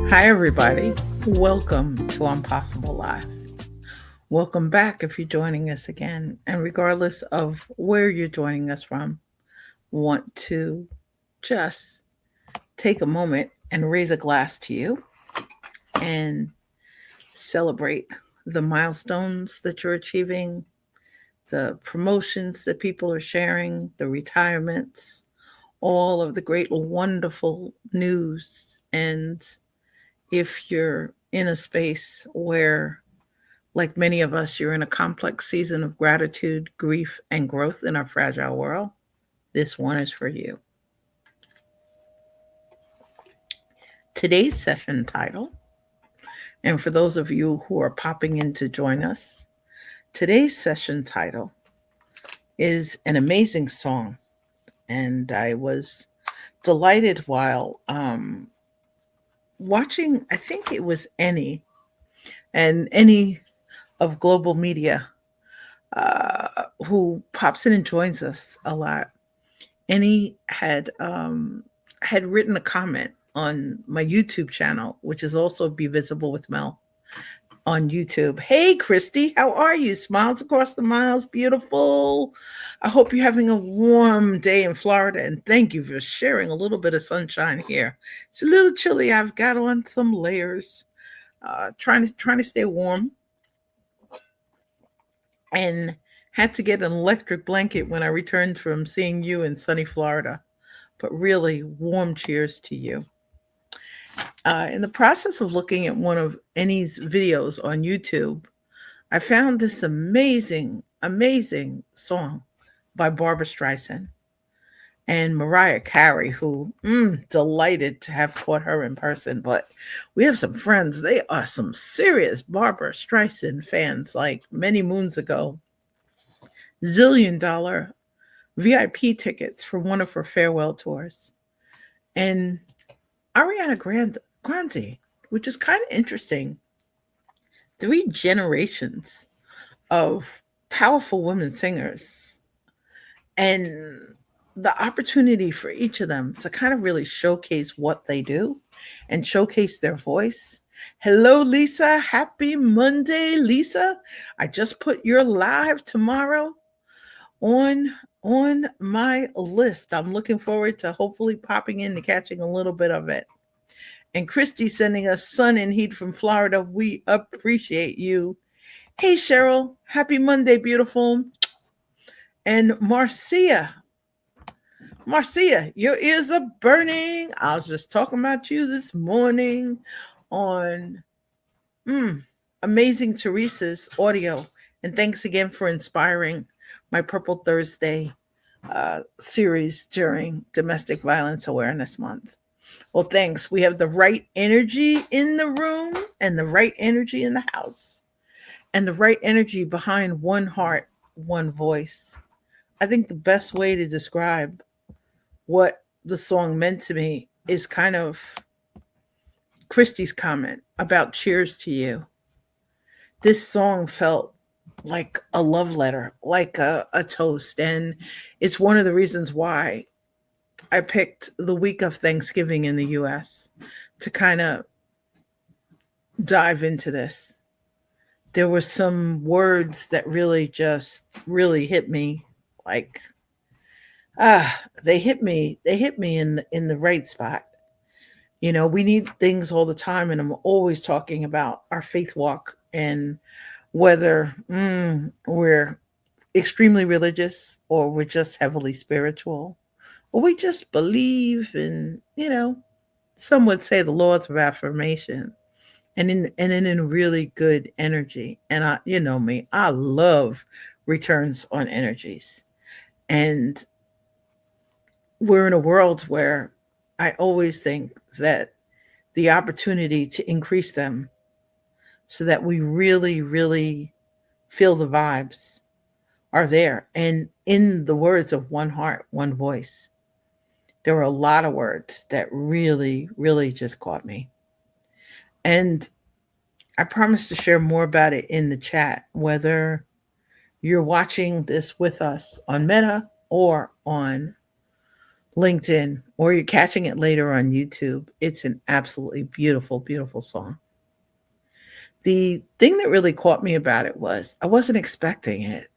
Hi, everybody. Welcome to Impossible Live. Welcome back if you're joining us again. And regardless of where you're joining us from, want to just take a moment and raise a glass to you and celebrate the milestones that you're achieving, the promotions that people are sharing, the retirements, all of the great, wonderful news. And if you're in a space where, like many of us, you're in a complex season of gratitude, grief, and growth in our fragile world, this one is for you. Today's session title, and for those of you who are popping in to join us, today's session title is an amazing song. And I was delighted while watching, I think it was any of global media who pops in and joins us a lot. Annie had written a comment on my YouTube channel, which is also Be Visible with Mel on YouTube. Hey, Christy, how are you? Smiles across the miles, beautiful. I hope you're having a warm day in Florida, and thank you for sharing a little bit of sunshine here. It's a little chilly. I've got on some layers, trying to stay warm, and had to get an electric blanket when I returned from seeing you in sunny Florida. But really, warm cheers to you. In the process of looking at one of Annie's videos on YouTube, I found this amazing, amazing song by Barbara Streisand and Mariah Carey, who delighted to have caught her in person. But we have some friends, they are some serious Barbara Streisand fans, like many moons ago. $1 zillion VIP tickets for one of her farewell tours. And Grande, which is kind of interesting. 3 generations of powerful women singers, and the opportunity for each of them to kind of really showcase what they do and showcase their voice. Hello, Lisa. Happy Monday, Lisa. I just put your live tomorrow on my list. I'm looking forward to hopefully popping in and catching a little bit of it. And Christy sending us sun and heat from Florida. We appreciate you. Hey, Cheryl. Happy Monday, beautiful. And Marcia, your ears are burning. I was just talking about you this morning on Amazing Teresa's audio. And thanks again for inspiring my Purple Thursday series during Domestic Violence Awareness Month. Well, thanks. We have the right energy in the room and the right energy in the house and the right energy behind one heart, one voice. I think the best way to describe what the song meant to me is kind of Christy's comment about cheers to you. This song felt like a love letter, like a toast. And it's one of the reasons why I picked the week of Thanksgiving in the US to kind of dive into this. There were some words that really hit me, like they hit me in the right spot. You know, we need things all the time, and I'm always talking about our faith walk and whether we're extremely religious or we're just heavily spiritual or we just believe in, some would say the laws of affirmation and in really good energy. And you know me, I love returns on energies. And we're in a world where I always think that the opportunity to increase them so that we really, really feel the vibes are there. And in the words of One Heart, One Voice, there were a lot of words that really, really just caught me. And I promise to share more about it in the chat, whether you're watching this with us on Meta or on LinkedIn, or you're catching it later on YouTube. It's an absolutely beautiful, beautiful song. The thing that really caught me about it was I wasn't expecting it.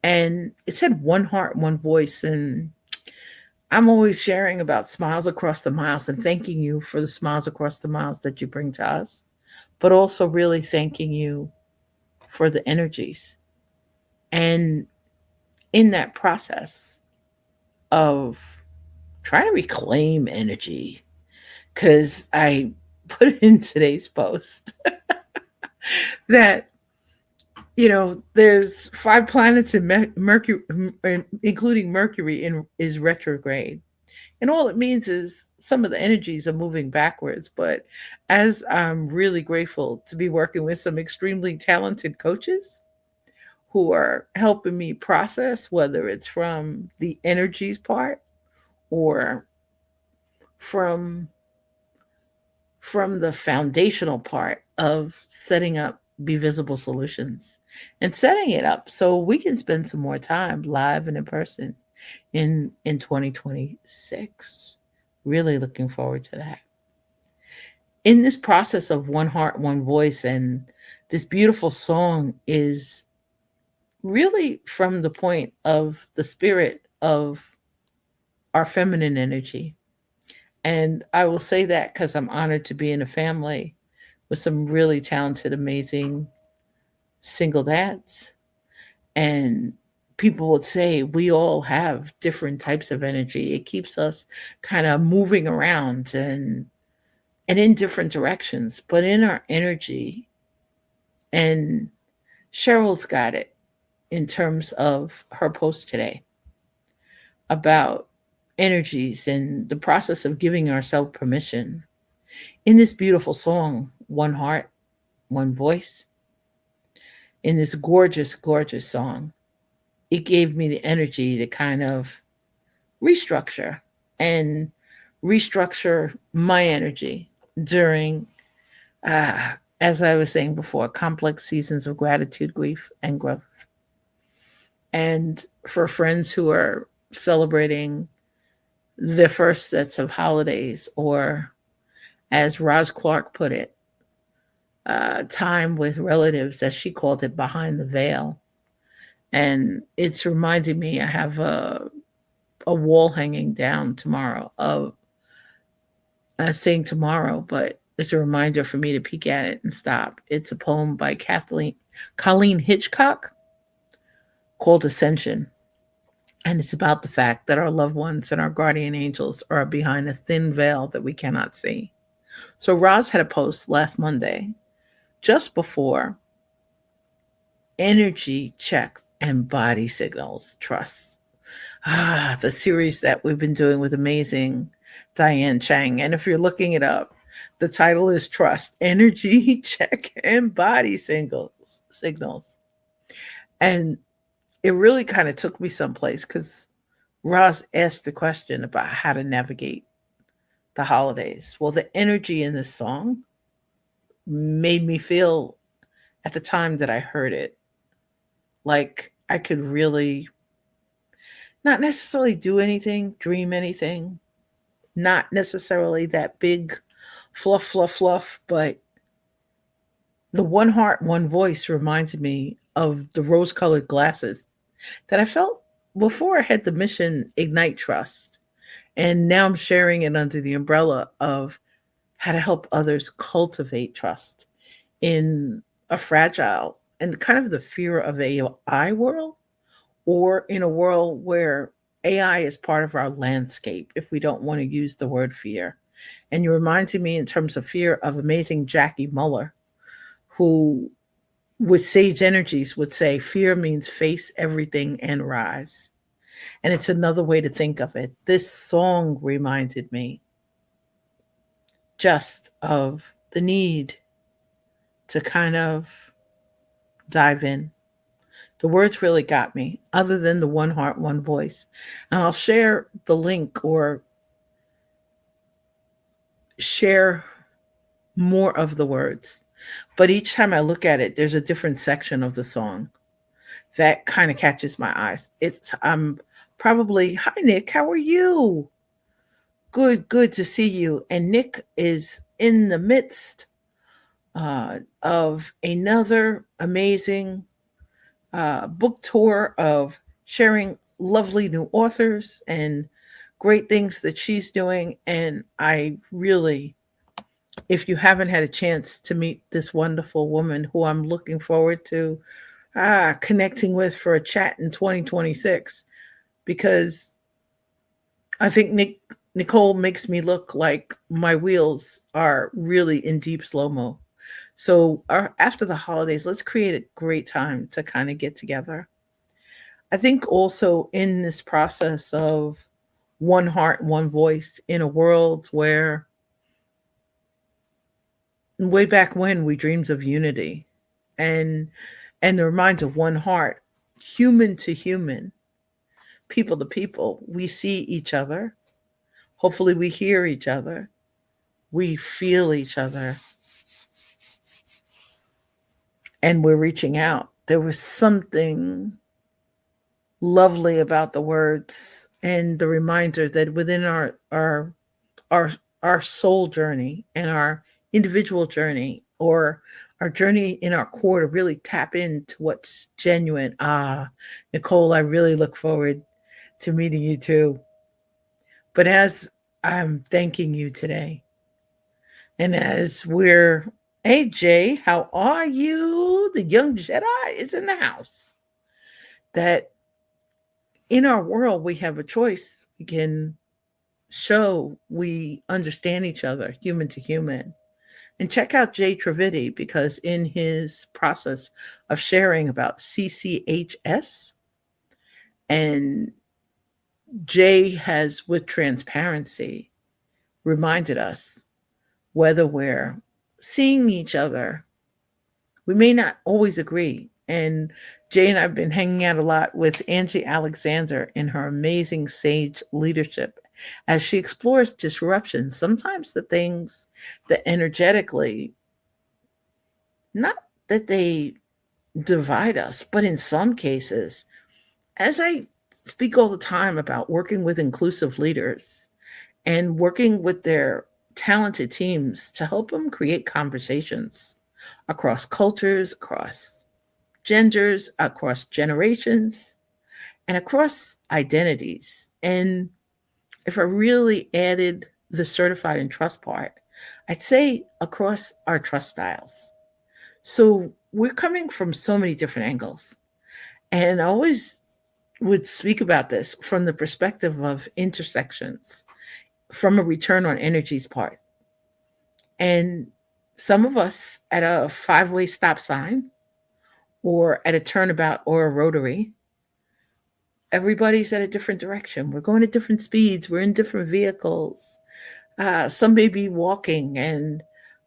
And it said one heart, one voice. And I'm always sharing about smiles across the miles and thanking you for the smiles across the miles that you bring to us, but also really thanking you for the energies. And in that process of trying to reclaim energy, because I put in today's post that, there's 5 planets in Mercury, including Mercury, is retrograde. And all it means is some of the energies are moving backwards. But as I'm really grateful to be working with some extremely talented coaches who are helping me process, whether it's from the energies part or from the foundational part of setting up Be Visible Solutions and setting it up so we can spend some more time live and in person in 2026. Really looking forward to that. In this process of one heart, one voice, and this beautiful song is really from the point of the spirit of our feminine energy. And I will say that because I'm honored to be in a family with some really talented, amazing single dads. And people would say we all have different types of energy. It keeps us kind of moving around and in different directions, but in our energy. And Cheryl's got it in terms of her post today about energies and the process of giving ourselves permission. In this beautiful song, One Heart, One Voice, in this gorgeous, gorgeous song, it gave me the energy to kind of restructure and restructure my energy during, as I was saying before, complex seasons of gratitude, grief, and growth. And for friends who are celebrating their first sets of holidays, or as Roz Clark put it, time with relatives, as she called it, behind the veil. And it's reminding me I have a wall hanging down tomorrow of, I'm saying tomorrow, but it's a reminder for me to peek at it and stop. It's a poem by Colleen Hitchcock called Ascension. And it's about the fact that our loved ones and our guardian angels are behind a thin veil that we cannot see. So Roz had a post last Monday, just before energy checks and body signals trust. The series that we've been doing with amazing Diane Chang. And if you're looking it up, the title is Trust, Energy Check and Body Signals. And it really kind of took me someplace because Roz asked the question about how to navigate the holidays. Well, the energy in this song made me feel at the time that I heard it like I could really not necessarily do anything, dream anything, not necessarily that big fluff, fluff, fluff, but the one heart, one voice reminded me of the rose colored glasses that I felt before I had the mission Ignite Trust. And now I'm sharing it under the umbrella of how to help others cultivate trust in a fragile and kind of the fear of AI world, or in a world where AI is part of our landscape, if we don't want to use the word fear. And you reminded me in terms of fear of amazing Jackie Muller, who with Sage Energies would say, fear means face everything and rise. And it's another way to think of it. This song reminded me just of the need to kind of dive in. The words really got me, other than the one heart, one voice. And I'll share the link or share more of the words. But each time I look at it, there's a different section of the song that kind of catches my eyes. It's I'm Probably, hi Nick, how are you? Good, good to see you. And Nick is in the midst of another amazing book tour of sharing lovely new authors and great things that she's doing. And I really, if you haven't had a chance to meet this wonderful woman who I'm looking forward to connecting with for a chat in 2026, because I think Nicole makes me look like my wheels are really in deep slow mo. So after the holidays, let's create a great time to kind of get together. I think also in this process of one heart, one voice in a world where way back when we dreamed of unity and the reminds of one heart, human to human, people to people, we see each other. Hopefully we hear each other. We feel each other and we're reaching out. There was something lovely about the words and the reminder that within our our soul journey and our individual journey, or our journey in our core, to really tap into what's genuine. Nicole, I really look forward to meeting you too. But as I'm thanking you today, and as we're, hey Jay, how are you? The young Jedi is in the house. That in our world, we have a choice. We can show we understand each other, human to human. And check out Jay Trividi, because in his process of sharing about CCHS, and Jay has, with transparency, reminded us whether we're seeing each other, we may not always agree. And Jay and I have been hanging out a lot with Angie Alexander in her amazing Sage leadership as she explores disruption. Sometimes the things that energetically, not that they divide us, but in some cases, as I speak all the time about working with inclusive leaders and working with their talented teams to help them create conversations across cultures, across genders, across generations, and across identities. And if I really added the certified and trust part, I'd say across our trust styles. So we're coming from so many different angles. And I always would speak about this from the perspective of intersections, from a return on energies part. And some of us at a five-way stop sign, or at a turnabout or a rotary, everybody's at a different direction. We're going at different speeds. We're in different vehicles. Some may be walking. And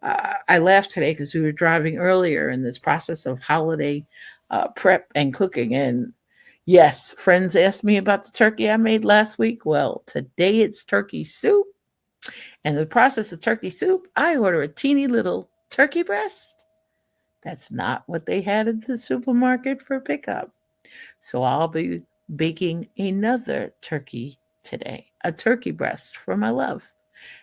I laughed today because we were driving earlier in this process of holiday prep and cooking. And yes, friends asked me about the turkey I made last week. Well, today it's turkey soup. And the process of turkey soup, I order a teeny little turkey breast. That's not what they had at the supermarket for pickup. So I'll be baking another turkey today, a turkey breast for my love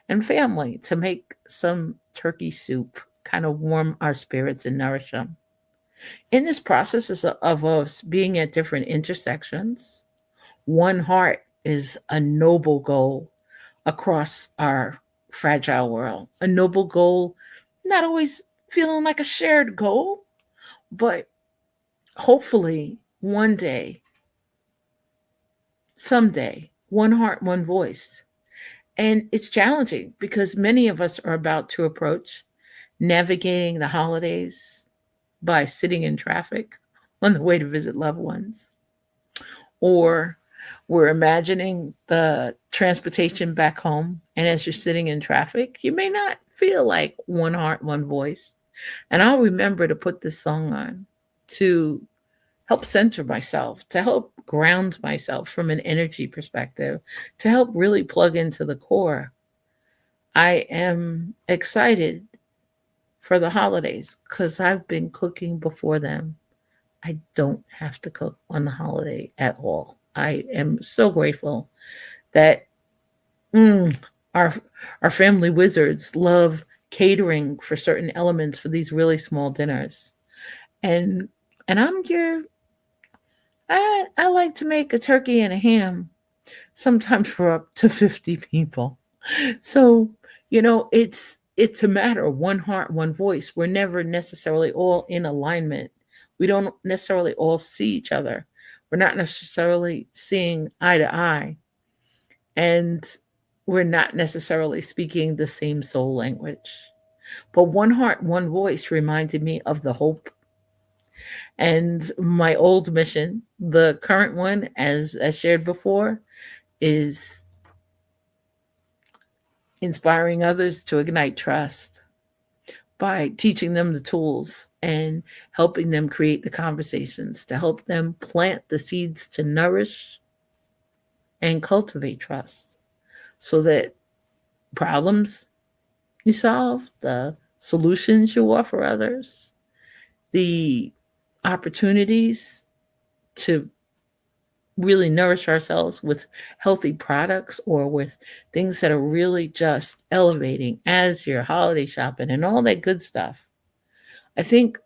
and family, to make some turkey soup, kind of warm our spirits and nourish them. In this process of us being at different intersections, one heart is a noble goal across our fragile world. A noble goal, not always feeling like a shared goal, but hopefully one day, someday, one heart, one voice. And it's challenging because many of us are about to approach navigating the holidays by sitting in traffic on the way to visit loved ones, or we're imagining the transportation back home. And as you're sitting in traffic, you may not feel like one heart, one voice. And I'll remember to put this song on to help center myself, to help ground myself from an energy perspective, to help really plug into the core. I am excited for the holidays because I've been cooking before them. I don't have to cook on the holiday at all. I am so grateful that mm, our our family wizards love catering for certain elements for these really small dinners. And I'm here. I like to make a turkey and a ham, sometimes for up to 50 people. So, it's a matter of one heart, one voice. We're never necessarily all in alignment. We don't necessarily all see each other. We're not necessarily seeing eye to eye. And we're not necessarily speaking the same soul language. But one heart, one voice reminded me of the hope and my old mission. The current one, as shared before, is inspiring others to ignite trust by teaching them the tools and helping them create the conversations to help them plant the seeds to nourish and cultivate trust so that problems you solve, the solutions you offer others, the opportunities to really nourish ourselves with healthy products or with things that are really just elevating as you're holiday shopping and all that good stuff. I think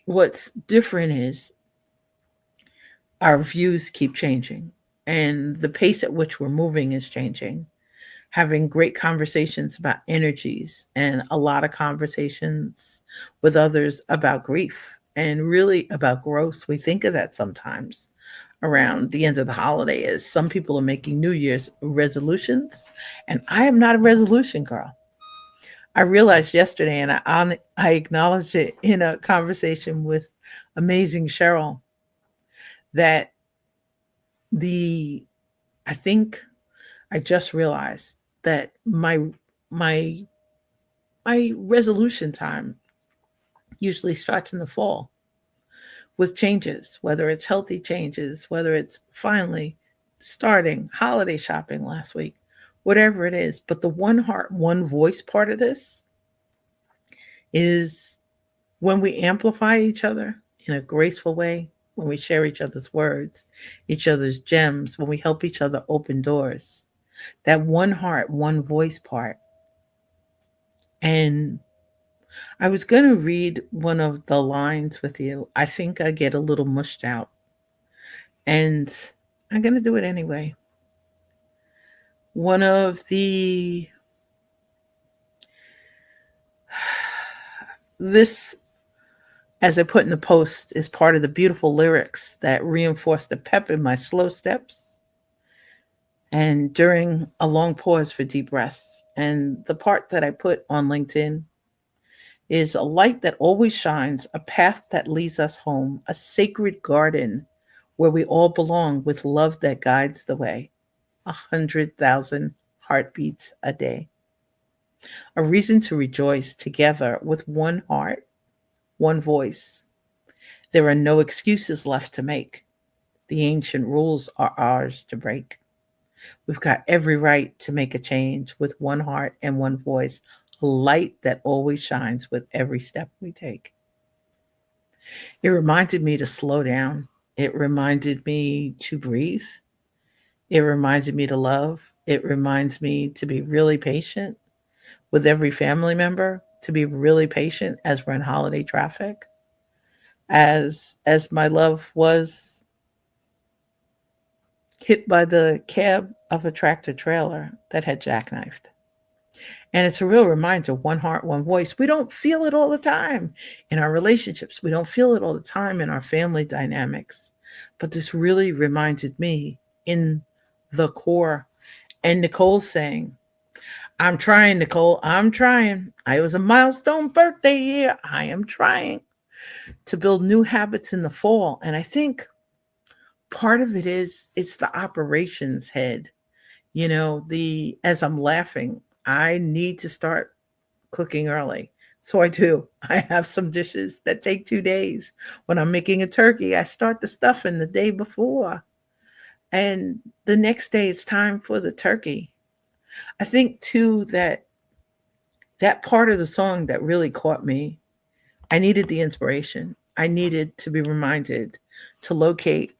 what's different is our views keep changing and the pace at which we're moving is changing. Having great conversations about energies and a lot of conversations with others about grief and really about growth. We think of that sometimes around the end of the holiday as some people are making New Year's resolutions, and I am not a resolution girl. I realized yesterday, and I acknowledged it in a conversation with amazing Cheryl, that the I think I just realized that my my resolution time usually starts in the fall with changes, whether it's healthy changes, whether it's finally starting holiday shopping last week, whatever it is. But the one heart, one voice part of this is when we amplify each other in a graceful way, when we share each other's words, each other's gems, when we help each other open doors. That one heart, one voice part. And I was going to read one of the lines with you. I think I get a little mushed out, and I'm going to do it anyway. One of this, as I put in the post, is part of the beautiful lyrics that reinforce the pep in my slow steps and during a long pause for deep breaths. And the part that I put on LinkedIn is a light that always shines, a path that leads us home, a sacred garden where we all belong with love that guides the way. 100,000 heartbeats a day. A reason to rejoice together with one heart, one voice. There are no excuses left to make. The ancient rules are ours to break. We've got every right to make a change with one heart and one voice, a light that always shines with every step we take. It reminded me to slow down. It reminded me to breathe. It reminded me to love. It reminds me to be really patient with every family member, to be really patient as we're in holiday traffic, as my love was hit by the cab of a tractor trailer that had jackknifed. And it's a real reminder, one heart, one voice. We don't feel it all the time in our relationships. We don't feel it all the time in our family dynamics. But this really reminded me in the core. And Nicole saying, I'm trying, Nicole. I'm trying. I was a milestone birthday year. I am trying to build new habits in the fall. And I think part of it is it's the operations head. The as I'm laughing, I need to start cooking early. So I do. I have some dishes that take 2 days. When I'm making a turkey, I start the stuffing the day before. And the next day it's time for the turkey. I think too that part of the song that really caught me, I needed the inspiration. I needed to be reminded to locate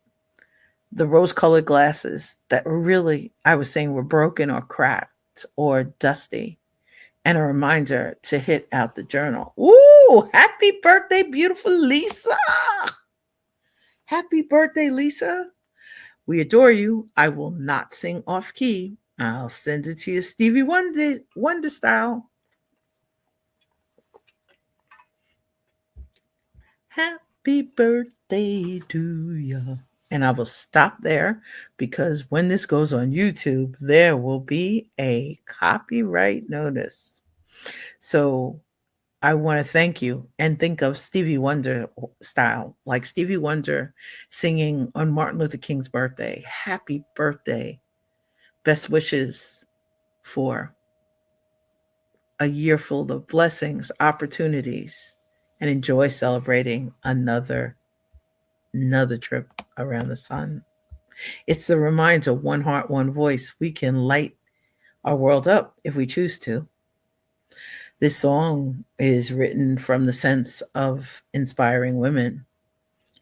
the rose colored glasses that were really, I was saying, were broken or cracked or dusty, and a reminder to hit out the journal. Ooh, happy birthday, beautiful Lisa! Happy birthday, Lisa. We adore you. I will not sing off key. I'll send it to you Stevie Wonder style. Happy birthday to ya. And I will stop there because when this goes on YouTube, there will be a copyright notice. So I want to thank you and think of Stevie Wonder style, like Stevie Wonder singing on Martin Luther King's birthday. Happy birthday. Best wishes for a year full of blessings, opportunities, and enjoy celebrating another trip around the sun. It's the reminder, one heart, one voice. We can light our world up if we choose to. This song is written from the sense of inspiring women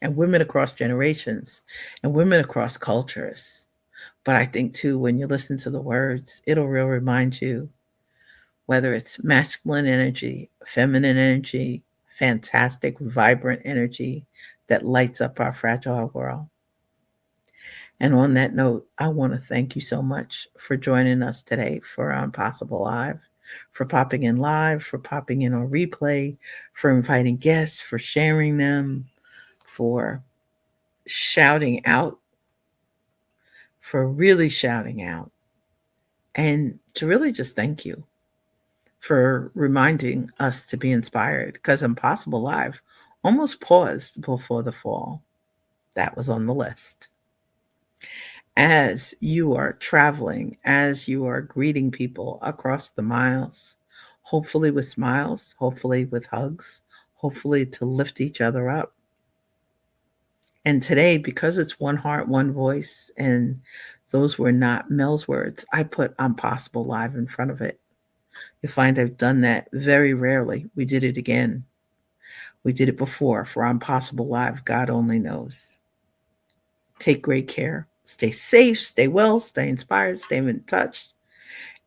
and women across generations and women across cultures. But I think too, when you listen to the words, it'll really remind you whether it's masculine energy, feminine energy, fantastic, vibrant energy that lights up our fragile world. And on that note, I want to thank you so much for joining us today for Impossible Live, for popping in live, for popping in on replay, for inviting guests, for sharing them, for shouting out, for really shouting out, and to really just thank you for reminding us to be inspired because Impossible Live almost paused before the fall. That was on the list. As you are traveling, as you are greeting people across the miles, hopefully with smiles, hopefully with hugs, hopefully to lift each other up. And today, because it's one heart, one voice, and those were not Mel's words, I put Impossible Live in front of it. You find I've done that very rarely. We did it again. We did it before for Impossible Live. God only knows. Take great care. Stay safe, stay well, stay inspired, stay in touch.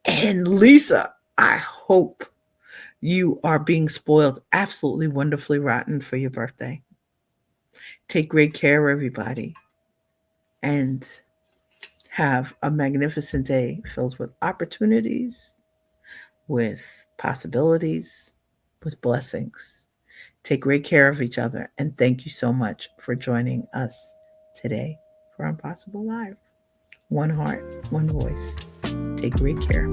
And Lisa, I hope you are being spoiled absolutely wonderfully rotten for your birthday. Take great care, everybody, and have a magnificent day filled with opportunities, with possibilities, with blessings. Take great care of each other, and thank you so much for joining us today for Impossible Live. One heart, one voice. Take great care.